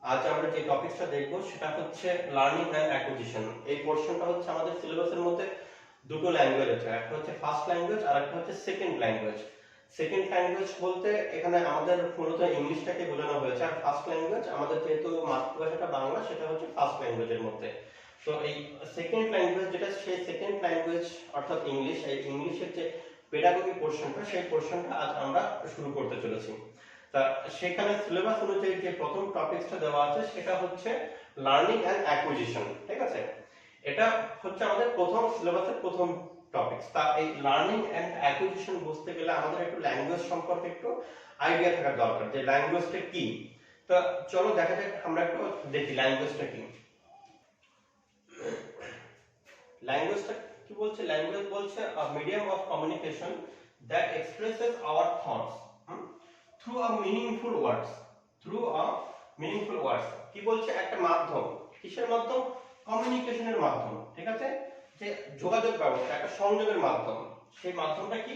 আজ আমরা যে টপিকটা দেখব সেটা হচ্ছে লার্নিং এন্ড অ্যাকুইজিশন। এই পোরশনটা হচ্ছে আমাদের সিলেবাসের মধ্যে দুটো ল্যাঙ্গুয়েজ আছে, একটা হচ্ছে ফার্স্ট ল্যাঙ্গুয়েজ আর একটা হচ্ছে সেকেন্ড ল্যাঙ্গুয়েজ। সেকেন্ড ল্যাঙ্গুয়েজ বলতে এখানে আমাদের মূলত ইংলিশটাকে বোঝানো হয়েছে, আর ফার্স্ট ল্যাঙ্গুয়েজ আমাদের যেহেতু মাতৃভাষাটা বাংলা সেটা হচ্ছে ফার্স্ট ল্যাঙ্গুয়েজের মধ্যে। তো এই সেকেন্ড ল্যাঙ্গুয়েজ যেটা, সেই সেকেন্ড ল্যাঙ্গুয়েজ অর্থাৎ ইংলিশ, এই ইংলিশের যে পেডাগোগি পোরশনটা, সেই পোরশনটা আজ আমরা শুরু করতে চলেছি। তা সেখানে সিলেবাস অনুযায়ী যে প্রথম টপিকসটা দেওয়া আছে সেটা হচ্ছে লার্নিং এন্ড অ্যাকুইজিশন। ঠিক আছে, এটা হচ্ছে আমাদের প্রথম সিলেবাসের প্রথম টপিকস। তা এই লার্নিং এন্ড অ্যাকুইজিশন বুঝতে গেলে আমাদের একটু ল্যাঙ্গুয়েজ সম্পর্কে একটু আইডিয়া থাকা দরকার, যে ল্যাঙ্গুয়েজটা কি। তো চলো দেখা যাক, আমরা একটু দেখি ল্যাঙ্গুয়েজটা কি। ল্যাঙ্গুয়েজটা কি বলছে? ল্যাঙ্গুয়েজ বলছে a medium of communication that expresses our thoughts through a meaningful words, through a meaningful words। কি বলছে? একটা মাধ্যম। কিসের মাধ্যম? কমিউনিকেশনের মাধ্যম। ঠিক আছে, যে যোগাযোগ ব্যবস্থা, একটা সংযোগের মাধ্যম। সেই মাধ্যমটা কি?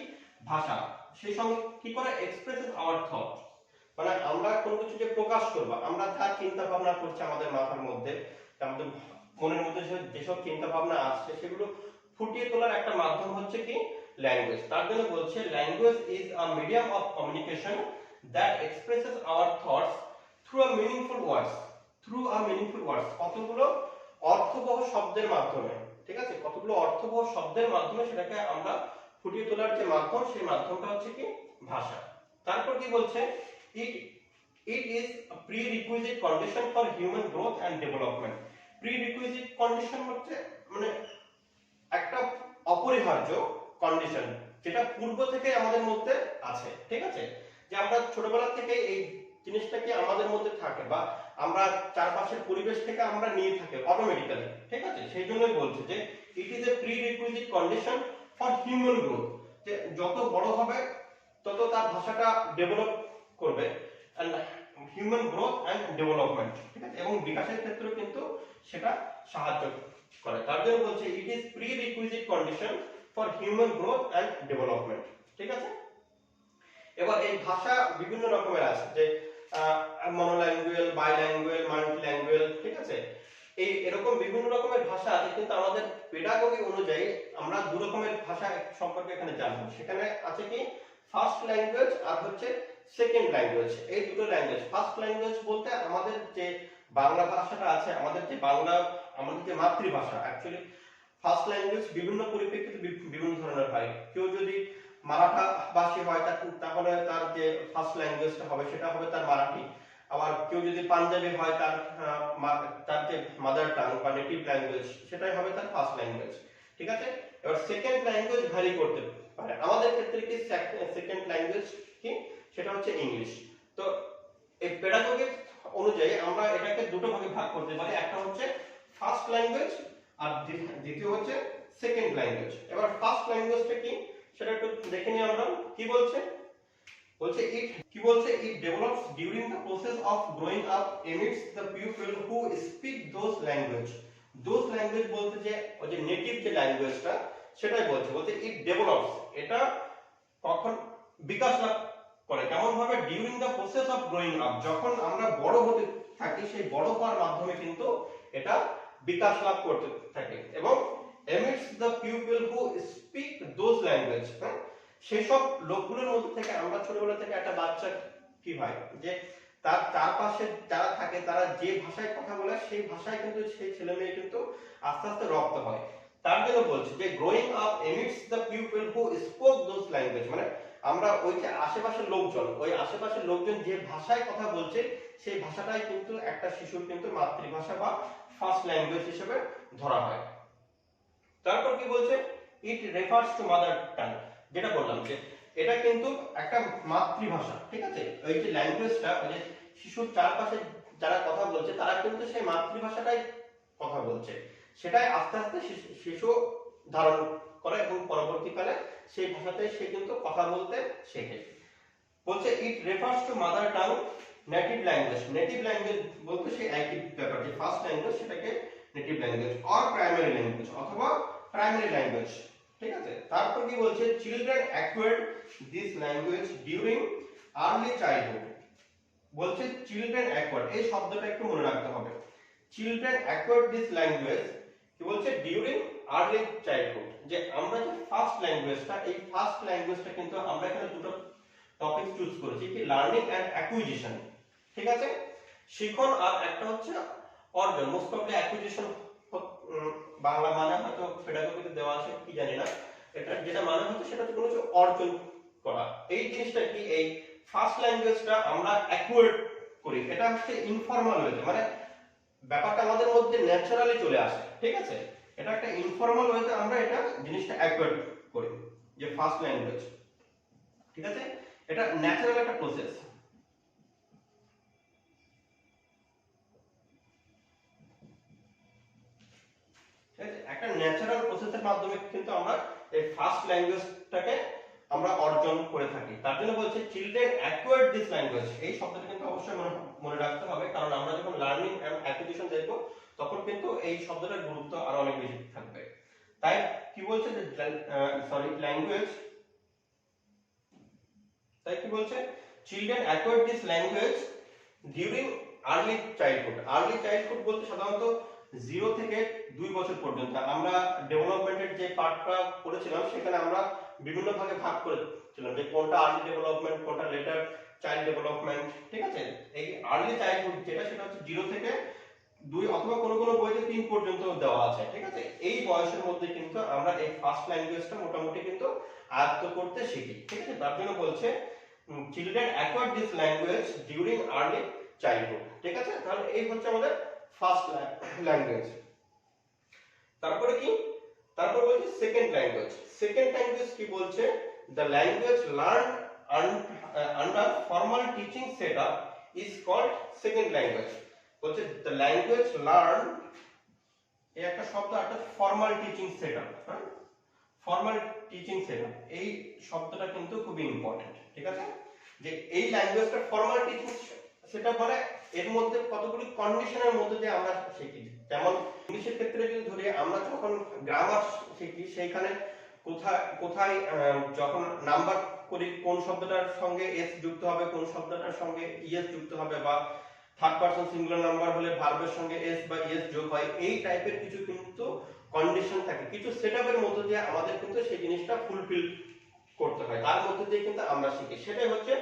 ভাষা। সেই সঙ্গে কি করে? এক্সপ্রেসেস আওয়ার থট, মানে আমরা কোনো কিছু যে প্রকাশ করব, আমরা যা চিন্তা ভাবনা করছি আমাদের মাথার মধ্যে, আমাদের মনের মধ্যে যেসব চিন্তা ভাবনা আসছে সেগুলো ফুটিয়ে তোলার একটা মাধ্যম হচ্ছে কি? ল্যাঙ্গুয়েজ। তার জন্য বলছে language is a medium of communication that expresses hour thoughts through a meaningful words, through a meaningful ওয়ার্ডস, কতগুলো অর্থবহ শব্দের মাধ্যমে। ঠিক আছে, কতগুলো অর্থবহ শব্দের মাধ্যমে সেটাকে আমরা ফুটিয়ে তোলার যে মাধ্যম, সেই মাধ্যমটা হচ্ছে কি? ভাষা। তারপর কি বলছে? It it is a prerequisite condition for human growth and development। prerequisite condition হচ্ছে মানে একটা অপরিহার্য কন্ডিশন, যেটা পূর্ব থেকে আমাদের মধ্যে আছে। ঠিক আছে, যে আমরা ছোটবেলা থেকে এই জিনিসটা কি আমাদের মধ্যে থাকে, বা আমরা চারপাশের পরিবেশ থেকে আমরা নিয়ে থাকি অটোমেটিক্যালি। ঠিক আছে, সেই জন্যই বলছে যে it is a prerequisite condition for human growth, যে যত বড় হবে তত তার ভাষাটা ডেভেলপ করবে, and human growth and development. ঠিক আছে, এবং বিকাশের ক্ষেত্রেও কিন্তু সেটা সাহায্য করে। তার জন্য বলছে it is prerequisite condition for human growth and development. ঠিক আছে, এবার এই ভাষা বিভিন্ন রকমের আছে, যে মনোল্যাঙ্গুয়াল, বাইল্যাঙ্গুয়াল, মাল্টিল্যাঙ্গুয়াল। ঠিক আছে, এই এরকম বিভিন্ন রকমের ভাষা আছে, কিন্তু আমাদের পেডাগোগি অনুযায়ী আমরা দু রকমের ভাষা সম্পর্কে এখানে জানবো। সেখানে আছে কি? ফার্স্ট ল্যাঙ্গুয়েজ আর হচ্ছে সেকেন্ড ল্যাঙ্গুয়েজ। এই দুটো ল্যাঙ্গুয়েজ। ফার্স্ট ল্যাঙ্গুয়েজ বলতে আমাদের যে বাংলা ভাষাটা আছে, আমাদের যে বাংলা, আমাদের যে মাতৃভাষা। অ্যাকচুয়ালি ফার্স্ট ল্যাঙ্গুয়েজ বিভিন্ন পরিপ্রেক্ষিতে বিভিন্ন ধরনের হয়। কেউ যদি মারাঠা ভাষী হয় তাহলে তার যে ফার্স্ট ল্যাঙ্গুয়েজটা হবে সেটা হবে তার মারাঠি। আবার কেউ যদি পাঞ্জাবি হয়, তার তার যে মাদার টাং বা নেটিভ ল্যাঙ্গুয়েজ সেটাই হবে তার ফার্স্ট ল্যাঙ্গুয়েজ। ঠিক আছে, এবার সেকেন্ড ল্যাঙ্গুয়েজ ভ্যারি করতে পারে। আমাদের ক্ষেত্রে কি সেকেন্ড ল্যাঙ্গুয়েজ কি? সেটা হচ্ছে ইংলিশ। তো এই পেডাগোগি অনুযায়ী আমরা এটাকে দুটো ভাগে ভাগ করতে পারি, একটা হচ্ছে ফার্স্ট ল্যাঙ্গুয়েজ আর দ্বিতীয় হচ্ছে সেকেন্ড ল্যাঙ্গুয়েজ। এবার ফার্স্ট ল্যাঙ্গুয়েজটা কি সেটা একটু দেখে নিই আমরা। কি বলছে? বলছে it develops during the process of growing up amidst the people who speak those language বলতে যে ওই যে নেটিভ যে ল্যাঙ্গুয়েজটা সেটাই বলছে it develops, এটা কখন বিকাশ লাভ করে, কেমন ভাবে? During the process of growing up, যখন আমরা বড় হতে থাকি সেই বড় হওয়ার মাধ্যমে কিন্তু এটা বিকাশ লাভ করতে থাকে। এবং amidst the people who speak those language, সেই সব লোকগুলোর মধ্যে থেকে আমরা ছোটবেলা থেকে একটা বাচ্চা কি হয়, যে তার চারপাশে যারা থাকে তারা যে ভাষায় কথা বলে সেই ভাষায় কিন্তু সেই ছেলে মেয়ে কিন্তু আস্তে আস্তে রপ্ত হয়। তার জন্য বলছে যে growing up amidst the people who spoke those language, মানে আমরা ওই যে আশেপাশের লোকজন, ওই আশেপাশের লোকজন যে ভাষায় কথা বলছে সেই ভাষাটাই কিন্তু একটা শিশুর কিন্তু মাতৃভাষা বা ফার্স্ট ল্যাঙ্গুয়েজ হিসেবে ধরা হয়। তারপর কি বলছে? It refers to mother tongue, যেটা বললাম যে এটা কিন্তু একটা মাতৃভাষা। ঠিক আছে, ওই যে ল্যাঙ্গুয়েজটা, ওই যে শিশুর চারপাশে যারা কথা বলছে তারা কিন্তু সেই মাতৃভাষাটাই কথা বলছে, সেটাই আস্তে আস্তে শিশু ধারণ করে এবং পরবর্তীকালে সেই ভাষাতেই সে কিন্তু কথা বলতে শেখে। বলছে it refers to mother tongue, native language বলতে সেই একই ব্যাপার, যে ফার্স্ট ল্যাঙ্গুয়েজ সেটাকে native language or primary language অথবা প্রাইমারি ল্যাঙ্গুয়েজ। ঠিক আছে, তারপর কি বলছে? Children acquired this language during early childhood, বলছে চিলড্রেন অ্যাকোয়ার্ড, এই শব্দটা একটু মনে রাখতে হবে। চিলড্রেন অ্যাকোয়ার্ড দিস ল্যাঙ্গুয়েজ, কি বলছে ডিউরিং আর্লি চাইল্ডহুড, যে আমরা যে ফার্স্ট ল্যাঙ্গুয়েজটা, এই ফার্স্ট ল্যাঙ্গুয়েজটা কিন্তু আমরা এখানে দুটো টপিক চুজ করেছি, কি লার্নিং এন্ড অ্যাকুইজিশন, ঠিক আছে, শিখন আর একটা হচ্ছে অর্জন। মোস্ট অফলি অ্যাকুইজিশন বাংলা মানে হয়তো পেডাগোগিতে দেওয়া আছে কি জানি না, এটা যেটা মানে হচ্ছে সেটা হচ্ছে কোনো কিছু অর্জন করা। এই জিনিসটা কি, এই ফার্স্ট ল্যাঙ্গুয়েজটা আমরা অ্যাকুয়ার্ড করি, এটা হচ্ছে ইনফর্মাল ওয়েতে, মানে ব্যাপারটা আমাদের মধ্যে ন্যাচারালি চলে আসে, ঠিক আছে, এটা একটা ইনফর্মাল ওয়েতে আমরা এটা জিনিসটা অ্যাকুয়ার্ড করি, যে ফার্স্ট ল্যাঙ্গুয়েজ, ঠিক আছে, এটা ন্যাচারাল একটা প্রসেস। একটা ন্যাচারাল প্রসেসের মাধ্যমে কিন্তু আমরা এই ফার্স্ট ল্যাঙ্গুয়েজটাকে আমরা অর্জন করে থাকি। তার জন্য বলছে চিলড্রেন অ্যাকুয়ার্ড দিস ল্যাঙ্গুয়েজ, এই শব্দটা কিন্তু অবশ্যই মনে রাখতে হবে, কারণ আমরা যখন লার্নিং এন্ড অ্যাকুইজিশন দেখব তখন কিন্তু এই শব্দটার গুরুত্ব আরো অনেক বেশি থাকবে। তাই কি বলছে যে ল্যাঙ্গুয়েজ, তাই কি বলছে children acquired this language during early childhood. Early childhood বলতে সাধারণত 0 থেকে 2 বছর পর্যন্ত। আমরা ডেভেলপমেন্টের যে পার্টটা করেছিলাম সেখানে আমরা বিভিন্ন ভাগে ভাগ করেছিলাম, যে কোনটা আর্লি ডেভেলপমেন্ট, কোনটা লেটার চাইল্ড ডেভেলপমেন্ট, ঠিক আছে। এই আর্লি চাইল্ডহুড যেটা, সেটা হচ্ছে 0 থেকে 2 অথবা কোনো কোনো বইতে 3 পর্যন্ত দেওয়া আছে, ঠিক আছে। এই বয়সের মধ্যে কিন্তু আমরা এই ফার্স্ট ল্যাঙ্গুয়েজটা মোটামুটি কিন্তু আয়ত্ত করতে শিখি, ঠিক আছে। তার জন্য বলছে children acquire this language during early childhood, ঠিক আছে। তাহলে এই হচ্ছে আমাদের ফার্স্ট ল্যাঙ্গুয়েজ। তারপরে কি, তারপর বলছে সেকেন্ড ল্যাঙ্গুয়েজ। সেকেন্ড ল্যাঙ্গুয়েজ কি বলছে, the language learn under formal teaching setup is called second language. বলছে দ্য ল্যাঙ্গুয়েজ লার্ন, এই একটা শব্দ, একটা ফর্মাল টিচিং সেটআপ, হ্যাঁ, ফর্মাল টিচিং সেটআপ, এই শব্দটা কিন্তু খুবই ইম্পর্টেন্ট, ঠিক আছে। যে এই ল্যাঙ্গুয়েজটা ফর্মাল টিচিং সেটআপ মানে এর মধ্যে কতগুলি কন্ডিশনের মধ্যে দিয়ে আমরা শিখি। যেমন ইংলিশের ক্ষেত্রে যদি ধরি, আমরা যখন গ্রামার শিখি সেইখানে কোথায় কোথায় যখন নাম্বার করি কোন শব্দটার সঙ্গে এস যুক্ত হবে, কোন শব্দটার সঙ্গে ইএস যুক্ত হবে, বা থার্ড পারসন সিঙ্গুলার নাম্বার হলে ভার্বের সঙ্গে এস বা ইএস যোগ হয়, এই টাইপের কিছু কিন্তু কন্ডিশন থাকে, কিছু সেটআপের মধ্যে দিয়ে আমাদের কিন্তু সেই জিনিসটা ফুলফিল করতে হয়, তার মধ্যে দিয়ে কিন্তু আমরা শিখি, সেটাই হচ্ছে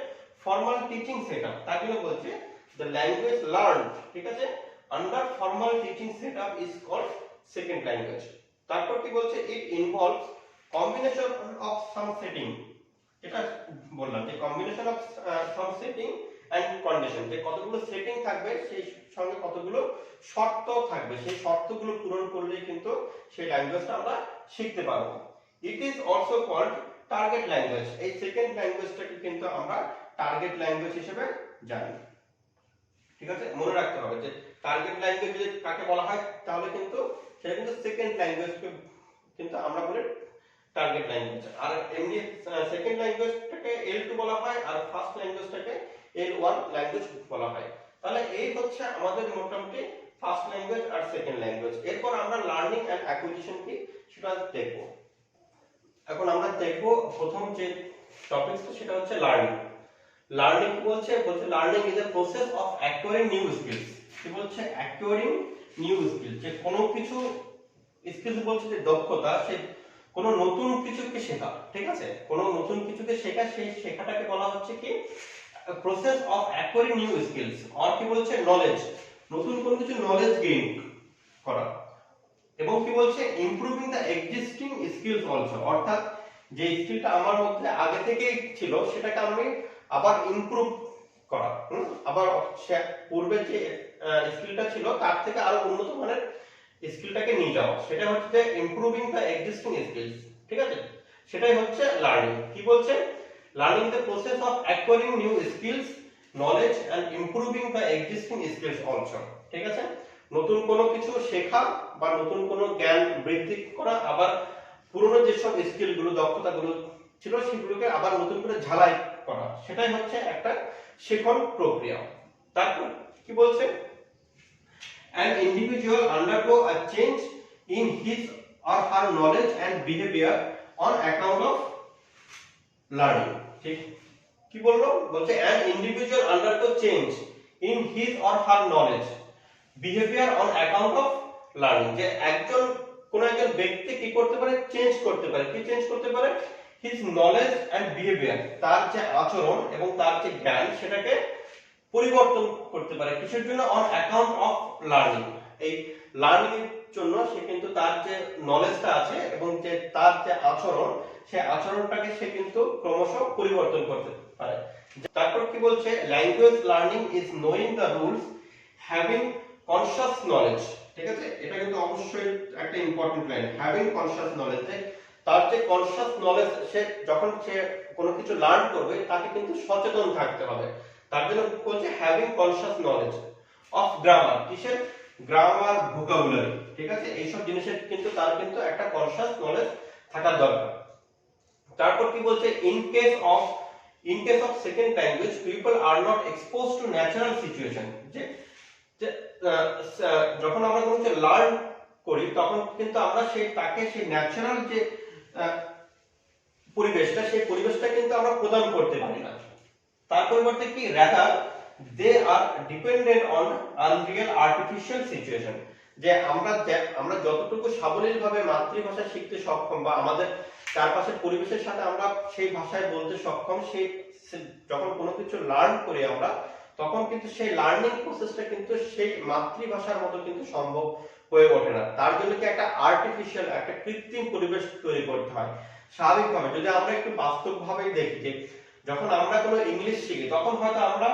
ফর্মাল টিচিং সেটআপ। তার জন্য বলছে the language learned, ঠিক আছে, under formal teaching setup is called second language। তারপর কি বলছে, it involves combination of some setting, এটা বললাম যে combination of some setting and condition, যে কতগুলো সেটিং থাকবে সেই সঙ্গে কতগুলো শর্ত থাকবে, সেই শর্তগুলো পূরণ করলেই কিন্তু সেই ল্যাঙ্গুয়েজটা আমরা শিখতে পারবো। it is also called target language. এই সেকেন্ড ল্যাঙ্গুয়েজটাকে কিন্তু আমরা টার্গেট ল্যাঙ্গুয়েজ হিসেবে জানি, ঠিক আছে। মনে রাখতে হবে যে টার্গেট ল্যাঙ্গুয়েজ কাকে বলা হয়, তাহলে কিন্তু সেটা কিন্তু সেকেন্ড ল্যাঙ্গুয়েজকে কিন্তু আমরা বলি টার্গেট ল্যাঙ্গুয়েজ। আর এমনি সেকেন্ড ল্যাঙ্গুয়েজটাকে L2 বলা হয়, আর ফার্স্ট ল্যাঙ্গুয়েজটাকে L1 ল্যাঙ্গুয়েজ বলা হয়। তাহলে এই হচ্ছে আমাদের মোটামুটি ফার্স্ট ল্যাঙ্গুয়েজ আর সেকেন্ড ল্যাঙ্গুয়েজ। এরপর আমরা লার্নিং এন্ড অ্যাকুইজিশন কি সেটা দেখব। এখন আমরা দেখব প্রথম যে টপিকটা, সেটা হচ্ছে লার্নিং। লার্নিং বলছে learning is a process of acquiring new skills. কি বলছে, অ্যাকোয়ারিং নিউ স্কিল, যে কোনো কিছু স্কিলস বলছে যে দক্ষতা, সে কোনো নতুন কিছুকে শেখা, ঠিক আছে, কোনো নতুন কিছুকে শেখা, সেই শেখাটাকে বলা হচ্ছে কি process of acquiring new skills. আর কি বলছে নলেজ, নতুন কোনো কিছু নলেজ গেইন করা, এবং কি বলছে improving the existing skills also, অর্থাৎ যে স্কিলটা আমার মধ্যে আগে থেকেই ছিল সেটাকে আমি আবার ইমপ্রুভ করা, আবার পূর্বে যে স্কিলটা ছিল তার থেকে আরো উন্নত মানের স্কিলটাকে নিয়ে যাওয়া, সেটা হচ্ছে ইমপ্রুভিং দ্য এক্সিস্টিং স্কিলস, ঠিক আছে, সেটাই হচ্ছে লার্নিং। কি বলছে, learning the process of acquiring new skills, knowledge and improving the existing skills also, ঠিক আছে। নতুন কোনো কিছু শেখা বা নতুন কোনো জ্ঞান বৃদ্ধি করা, আবার পুরনো যেসব স্কিলগুলো দক্ষতাগুলো ছিল সেগুলোকে আবার নতুন করে ঝালাই করা, সেটাই হচ্ছে একটা শেখন প্রক্রিয়া। তারপর কি বলছে, an individual undergo a change in his or her knowledge and behavior on account of learning, ঠিক কি বললো, বলছে an individual undergo change in his or her knowledge behavior on account of learning, যে কোন একজন ব্যক্তি কি করতে পারে, চেঞ্জ করতে পারে, কি চেঞ্জ করতে পারে, his knowledge and behavior, তার যে আচরণ এবং তার যে জ্ঞান সেটাকে পরিবর্তন করতে পারে, কিসের জন্য, on account of learning, এই লার্নিং এর জন্য সে কিন্তু তার যে নলেজটা আছে এবং যে তার যে আচরণ, সেই আচরণটাকে সে কিন্তু ক্রমশ পরিবর্তন করতে পারে। তারপর কি বলছে, language learning is knowing the rules having conscious knowledge, ঠিক আছে, এটা কিন্তু অবশ্যই একটা important line, having conscious knowledge, তার যে কনসিয়াস নলেজ, সে যখন সে কোনো কিছু লার্ন করবে তাকে কিন্তু সচেতন থাকতে হবে, তার জন্য বলছে having conscious knowledge of grammar, কিসের, গ্রামার, ভোকাবুলারি, ঠিক আছে, এইসব জিনিসের কিন্তু তার কিন্তু একটা কনসিয়াস নলেজ থাকা দরকার। তারপর কি বলছে, in case of second language people are not expose to natural situation, যে যখন আমরা কোনো কিছু লার্ন করি তখন কিন্তু আমরা সেই ন্যাচারাল যে পরিবেশটা, সেই পরিবেশটা কিন্তু আমরা প্রদান করতে পারি না। তার পরিবর্তে কি, rather they are dependent on unreal artificial situation, যে আমরা যতটুকু সাবলীলভাবে মাতৃভাষা শিখতে সক্ষম বা আমাদের চারপাশের পরিবেশের সাথে আমরা সেই ভাষায় বলতে সক্ষম, সেই যখন কোনো কিছু লার্ন করি আমরা, তখন কিন্তু সেই লার্নিং প্রসেসটা কিন্তু সেই মাতৃভাষার মতো কিন্তু সম্ভব হয়ে ওঠে না। তার জন্য কি একটা আর্টিফিশিয়াল, একটা কৃত্রিম পরিবেশ তৈরি করতে হয়। স্বাভাবিকভাবে যদি আমরা একটু বাস্তবভাবেই দেখি, যে যখন আমরা কোনো ইংলিশ শিখি তখন হয়তো আমরা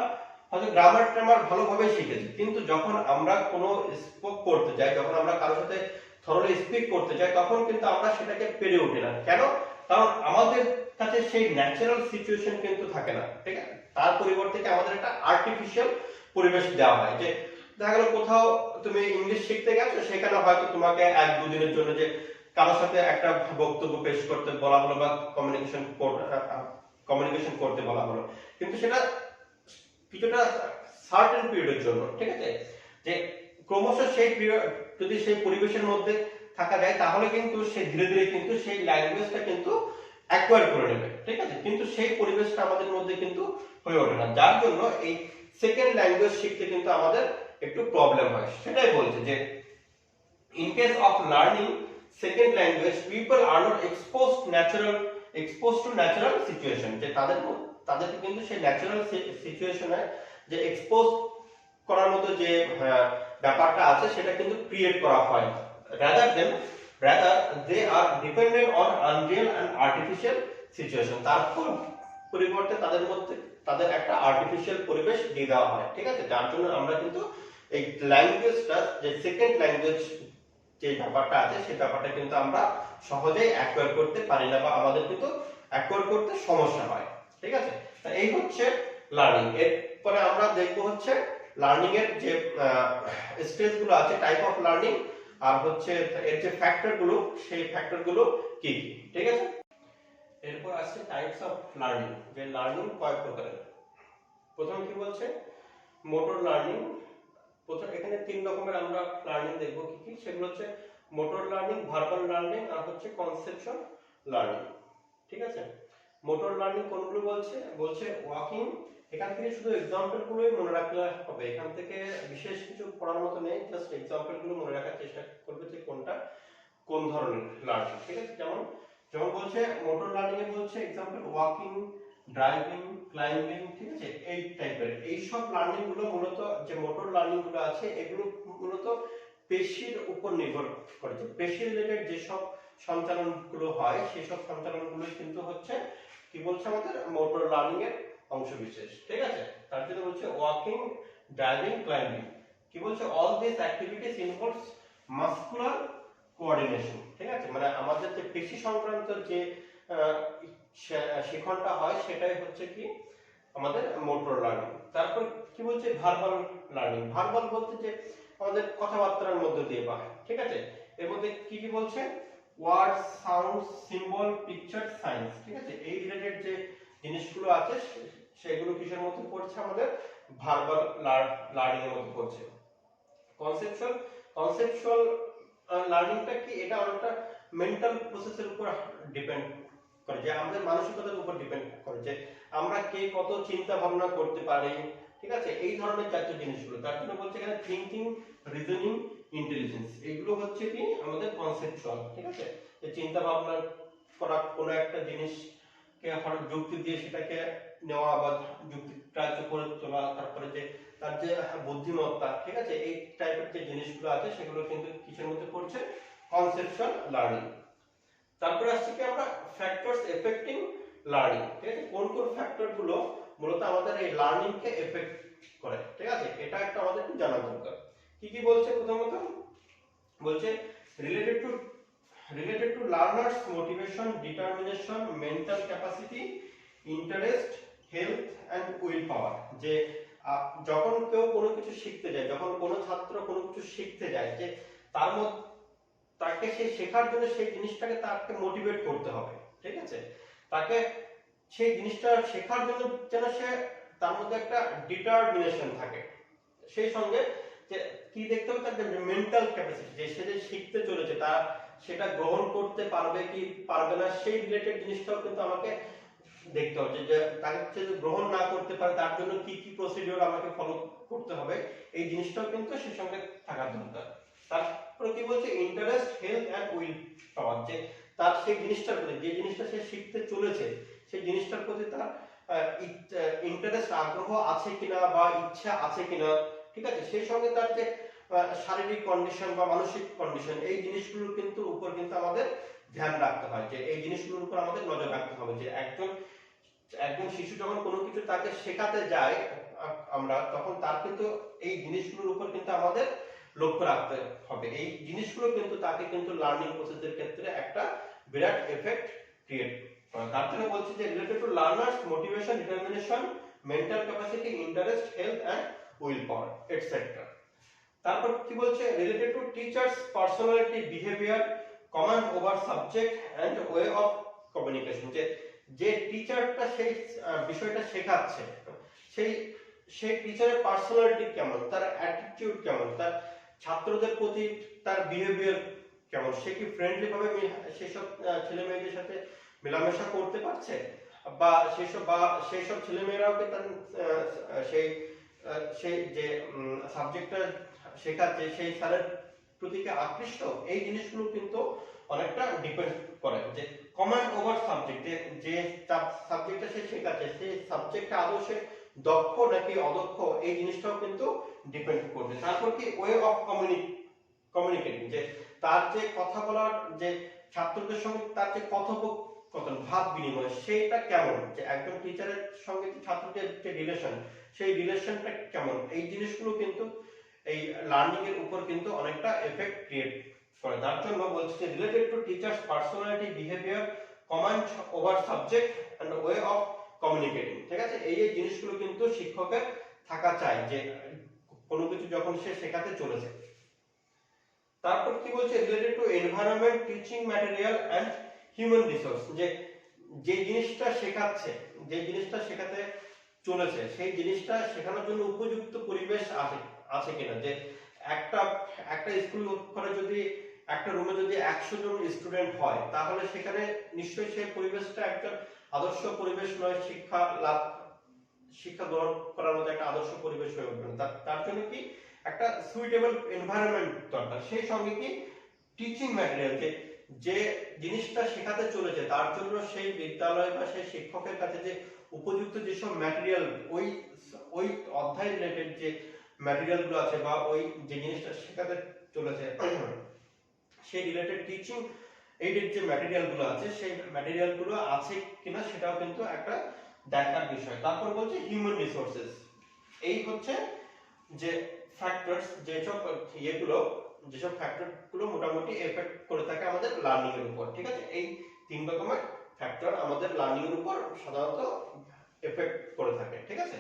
গ্রামার ট্রামার ভালোভাবে শিখেছি, কিন্তু যখন আমরা কোনো স্পোক করতে যাই, যখন আমরা কারোর সাথে থরলি স্পিক করতে যাই, তখন কিন্তু আমরা সেটাকে পেরে উঠি না। কেন? কারণ আমাদের কাছে সেই ন্যাচারাল সিচুয়েশন কিন্তু থাকে না, ঠিক আছে, তার পরিবর্তে আমাদের একটা আর্টিফিশিয়াল পরিবেশ দেওয়া হয়। যে দেখা গেল কোথাও তুমি ইংলিশ শিখতে গেছো, সেখানে হয়তো তোমাকে 1-2 দিনের জন্য যে কারোর সাথে একটা বক্তব্য পেশ করতে বলা হলো বা কমিউনিকেশন করতে বলা হলো, কিন্তু সেটা কিছুটা সার্টেন পিরিয়ডের জন্য, ঠিক আছে, যে ক্রমশ সেই পিরিয়ড যদি সেই পরিবেশের মধ্যে থাকা যায়, তাহলে কিন্তু সে ধীরে ধীরে কিন্তু সেই ল্যাঙ্গুয়েজটা কিন্তু অ্যাকোয়ার করে নেবে, ঠিক আছে, কিন্তু সেই পরিবেশটা আমাদের মধ্যে কিন্তু হয়ে ওঠে না, যার জন্য এই সেকেন্ড ল্যাঙ্গুয়েজ শিখতে কিন্তু আমাদের একটু প্রবলেম হয়। সেটাই বলছে যে in case of learning second language people are not exposed to natural situation, যে তাদেরকে কিন্তু সেই ন্যাচারাল সিচুয়েশনে যে এক্সপোজ করার মতো যে ব্যাপারটা আছে সেটা কিন্তু ক্রিয়েট করা হয় না। rather they are dependent on unreal and artificial situation, তারপর পরিবর্তে তাদের মধ্যে তাদের একটা আর্টিফিশিয়াল পরিবেশ দিয়ে দেওয়া হয়, ঠিক আছে, যার জন্য আমরা কিন্তু এই ল্যাঙ্গুয়েজটা, যে সেকেন্ড ল্যাঙ্গুয়েজ যে ব্যাপারটা আছে সেই ব্যাপারটা কিন্তু আমরা সহজেই অ্যাকোয়ার করতে পারি না বা আমাদের কিন্তু অ্যাকোয়ার করতে সমস্যা হয়, ঠিক আছে। এই হচ্ছে লার্নিং। এরপরে আমরা দেখব হচ্ছে লার্নিং এর যে স্টেজ গুলো আছে, টাইপ অফ লার্নিং, আর হচ্ছে এর যে ফ্যাক্টর গুলো, সেই ফ্যাক্টর গুলো কি কি, ঠিক আছে। এরপর আসছে টাইপস অফ লার্নিং, যে লার্নিং কয় প্রকারের। প্রথমে কি বলছে, মোটর লার্নিং। এখানে 3 রকমের আমরা লার্নিং দেখব, কি কি সেগুলো হচ্ছে মোটর লার্নিং, ভার্বাল লার্নিং আর হচ্ছে কনসেপচুয়াল লার্নিং, ঠিক আছে। মোটর লার্নিং কোনগুলো বলছে ওয়াকিং। এখান থেকে শুধু एग्जांपल গুলোই মনে রাখলে হবে, এখান থেকে বিশেষ কিছু পড়ার মতো নেই, জাস্ট एग्जांपल গুলো মনে রাখার চেষ্টা করবে যে কোনটা কোন ধরনের লার্নিং, ঠিক আছে। যেমন বলছে মোটর লার্নিং এ বলছে एग्जांपल ওয়াকিং, ড্রাইভিং, ক্লাইম্বিং, ঠিক আছে, এই টাইপের এই সব লার্নিং গুলো মূলত, যে মোটর লার্নিং গুলো আছে এগুলো মূলত পেশির উপর নির্ভর করে, যে পেশি রিলেটেড যে সব সঞ্চালন গুলো হয় সেই সব সঞ্চালন গুলো কিন্তু হচ্ছে কি বলছে আমাদের মোটর লার্নিং এর অংশবিশেষ, ঠিক আছে। তার জন্য বলছে ওয়াকিং, ড্রাইভিং, ক্লাইম্বিং, কি বলছে all this activities involves muscular coordination, ঠিক আছে, মানে আমাদের যে পেশি সংক্রান্ত যে শিখনটা হয় সেটাই হচ্ছে কি আমাদের মোটর লার্নিং। তারপর কি বলছে ভার্বাল লার্নিং। ভার্বাল বলতে যে আমাদের কথাবার্তার মধ্যে দিয়ে বা, ঠিক আছে, এর মধ্যে কি কি বলছে word, sound, symbol, picture, signs, ঠিক আছে, এই রিলেটেড যে জিনিসগুলো আছে সেগুলো কিসের মধ্যে পড়ছে আমাদের ভার্বাল লার্নিং এর মধ্যে পড়ছে। কনসেপচুয়াল লার্নিংটা কি, এটা অনেকটা মেন্টাল প্রসেসের উপর ডিপেন্ড করে, যে আমাদের মানসিকতার উপর ডিপেন্ড করে, যে আমরা কে কত চিন্তা ভাবনা করতে পারি, ঠিক আছে, এই ধরনের জাতীয় জিনিসগুলো। তার জন্য বলছে এখানে থিংকিং, রিজনিং, ইন্টেলিজেন্স, এগুলো হচ্ছে কি আমাদের কনসেপচুয়াল, ঠিক আছে, যে চিন্তা ভাবনা করা, কোনো একটা জিনিসকে হঠাৎ যুক্তি দিয়ে সেটাকে নেওয়া বা যুক্তি কার্য করে তোলা, তারপরে যে তার যে বুদ্ধিমত্তা, ঠিক আছে, এই টাইপের যে জিনিসগুলো আছে সেগুলো কিন্তু কিসের মধ্যে পড়ছে, কনসেপচুয়াল লার্নিং। তারপরে আসছে কি আমরা ফ্যাক্টরস এফেক্টিং লার্নিং, ঠিক আছে, কোন কোন ফ্যাক্টর গুলো মূলত আমাদের এই লার্নিং কে এফেক্ট করে, ঠিক আছে, এটা একটা আমাদের একটু জানা দরকার। কি কি বলছে, প্রথমত বলছে related to learners motivation, determination, mental capacity, interest, health and will power. যে যখন কেউ কোনো কিছু শিখতে যায়, যখন কোনো ছাত্র কোনো কিছু শিখতে যায়, যে তার মধ্যে তাকে সেই শেখার জন্য সেই জিনিসটাকে তাকে মোটিভেট করতে হবে, ঠিক আছে, তাকে সেই জিনিসটা শেখার জন্য যেন সে তার মধ্যে একটা ডিটারমিনেশন থাকে, সেই সঙ্গে যে কি দেখতে হবে, তার মেন্টাল ক্যাপাসিটি, যে সে যে শিখতে চলেছে তা সেটা গ্রহণ করতে পারবে কি পারবে না, সেই রিলেটেড জিনিসটাও কিন্তু আমাকে দেখতে হবে, যে তাকে যদি গ্রহণ না করতে পারে তার জন্য কি কি প্রসিডিওর আমাকে ফলো করতে হবে, এই জিনিসটাও কিন্তু সেই সঙ্গে থাকা দরকার। তারপরে কি বলছে, interest, health and will power, যে তার সেই জিনিসটার প্রতি, যে জিনিসটা সে শিখতে চলেছে সেই জিনিসটার প্রতি তার ইন্টারেস্ট, আগ্রহ আছে কিনা বা ইচ্ছা আছে কিনা, ঠিক আছে, সেই সঙ্গে তার যে শারীরিক কন্ডিশন বা মানসিক কন্ডিশন, এই জিনিসগুলোর কিন্তু উপর কিন্তু আমাদের ধ্যান রাখতে হয়, যে এই জিনিসগুলোর উপর আমাদের নজর রাখতে হবে, যে একজন শিশু যখন কোনো কিছু তাকে শেখাতে যায় আমরা, তখন তার কিন্তু এই জিনিসগুলোর উপর কিন্তু আমাদের লক্ষ্য রাখতে হবে, এই জিনিসগুলো কিন্তু তাকে কিন্তু লার্নিং প্রসেসের ক্ষেত্রে একটা বিরাট এফেক্ট ক্রিয়েট করে। তার জন্য বলছি যে related to learners motivation, determination, mental capacity, interest, health and will power etcetera. তারপর কি বলছে, related to teachers personality, behaviour, command over subject and way of communication, যে টিচারটা সেই বিষয়টা শেখাচ্ছে, সেই টিচারের পার্সোনালিটি কেমন, তার অ্যাটিটিউড কেমন, তার ছাত্রদের প্রতি তার বিহেভিয়ার কেমন, সে কি ফ্রেন্ডলি ভাবে সেসব ছেলে মেয়েদের সাথে মেলামেশা করতে পারছে, বা সেই সব ছেলে মেয়েরাও কি তার সেই যে সাবজেক্টটা শেখাচ্ছে সেই স্যারের প্রতি কি আকৃষ্ট, এই জিনিসগুলো কিন্তু অনেকটা ডিপেন্ড করে, যে কমান্ড ওভার সাবজেক্ট, যে সাবজেক্টটা সে শেখাচ্ছে সেই সাবজেক্টে আদৌ সে দক্ষ নাকি অদক্ষ, এই জিনিসটাও কিন্তু ডিপেন্ড করবে। তারপর কি ওয়ে অফ কমিউনিকেটিং, যে তার যে কথা বলার, যে ছাত্রদের সঙ্গে তার যে কথোপকথন, ভাব বিনিময়, সেইটা কেমন, যে একজন টিচারের সঙ্গে ছাত্রদের যে রিলেশন, সেই রিলেশনটা কেমন, এই জিনিসগুলো কিন্তু এই লার্নিং এর উপর কিন্তু অনেকটা এফেক্ট ক্রিয়েট করে। তার জন্য বলছে related to teachers personality, behaviour, command over subject and way of communicating, ঠিক আছে, এই জিনিসগুলো কিন্তু শিক্ষকের থাকা চাই, যে কোনো কিছু যখন সে শেখাতে চলেছে। তারপর কি বলছে, related to environment, teaching material and human resource, যে জিনিসটা শেখাচ্ছে, যে জিনিসটা শেখাতে চলেছে, সেই জিনিসটা শেখানোর জন্য উপযুক্ত পরিবেশ আছে কিনা, যে একটা স্কুল ঘরে যদি একটা রুমে যদি 100 জন স্টুডেন্ট হয়, তাহলে সেখানে নিশ্চয়ই সেই পরিবেশটা একটা আদর্শ পরিবেশ নয়, শিক্ষা গ্রহণ করার মতো একটা আদর্শ পরিবেশ হয়ে উঠবে না। তার জন্য কি একটা সুইটেবল এনভায়রনমেন্ট দরকার, সেই সঙ্গে কি টিচিং ম্যাটেরিয়াল, যে জিনিসটা শেখাতে চলেছে তার জন্য সেই বিদ্যালয় বা সেই শিক্ষকের কাছে যে উপযুক্ত যেসব ম্যাটেরিয়াল, ওই অধ্যায় রিলেটেড যে ম্যাটেরিয়াল গুলো আছে, বা ওই যে জিনিসটা শেখাতে চলেছে সেই রিলেটেড টিচিং এইডেড যে ম্যাটেরিয়াল গুলো আছে, সেই ম্যাটেরিয়াল গুলো আছে কিনা সেটাও কিন্তু একটা দেখার বিষয়। তারপর বলছে হিউম্যান রিসোর্সেস, এই হচ্ছে যে ফ্যাক্টরস, যেসব ফ্যাক্টর গুলো মোটামুটি এফেক্ট করে থাকে আমাদের লার্নিং এর উপর, ঠিক আছে, এই 3 রকমের ফ্যাক্টর আমাদের লার্নিং এর উপর সাধারণত এফেক্ট করে থাকে, ঠিক আছে।